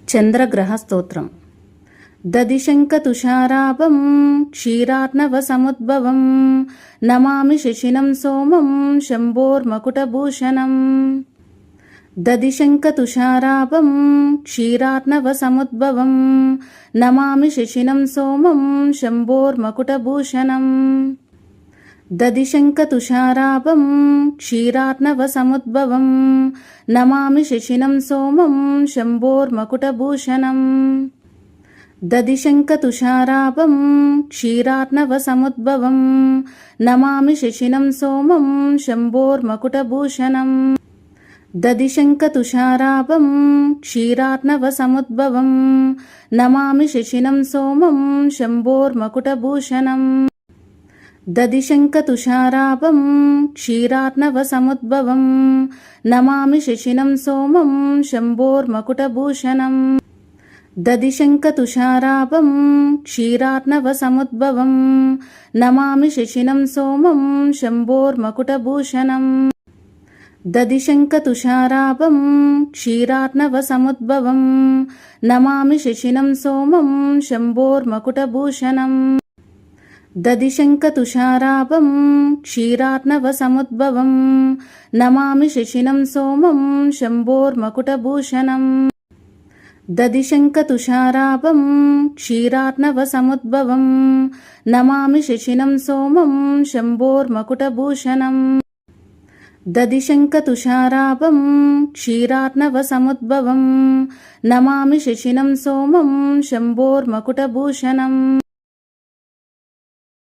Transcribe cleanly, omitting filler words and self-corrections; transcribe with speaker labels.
Speaker 1: చంద్రగ్రహ స్తోత్రం. దదిశంఖతుషారాభం క్షీరార్ణవసముద్భవం నమామి శశినం సోమం శంభోర్మకుటభూషణం. దదిశంఖతుషారాభం క్షీరార్ణవసముద్భవం నమామి శశినం సోమం శంభోర్మకుటభూషణం. దదిశంఖతుషారాభం క్షీరార్ణవసముద్భవం నమామి శశినం సోమం శంభోర్మకుటభూషణం. దదిశంఖతుషారాభం క్షీరార్ణవసముద్భవం నమామి శశినం సోమం శంభోర్మకుటభూషణం. దదిశంఖతుషారాభం క్షీరార్ణవసముద్భవం నమామి శశినం సోమం శంభోర్మకుటభూషణం. దదిశంఖతుషారాభం క్షీరార్ణవసముద్భవం నమామి శశినం సోమం శంభోర్మకుటభూషణం. దదిశంఖతుషారాభం క్షీరార్ణవసముద్భవం నమామి శశినం సోమం శంభోర్మకుటభూషణం. దదిశంఖతుషారాభం క్షీరార్ణవసముద్భవం నమామి శశినం సోమం శంభోర్మకుటభూషణం. దదిశంఖతుషారాభం క్షీరార్ణవసముద్భవం నమామి శశినం సోమం శంభోర్మకుటభూషణం. దదిశంఖతుషారాభం క్షీరార్ణవసముద్భవం నమామి శశినం సోమం శంభోర్మకుటభూషణం. దదిశంఖతుషారాభం క్షీరార్ణవసముద్భవం నమామి శశినం సోమం శంభోర్మకుటభూషణం.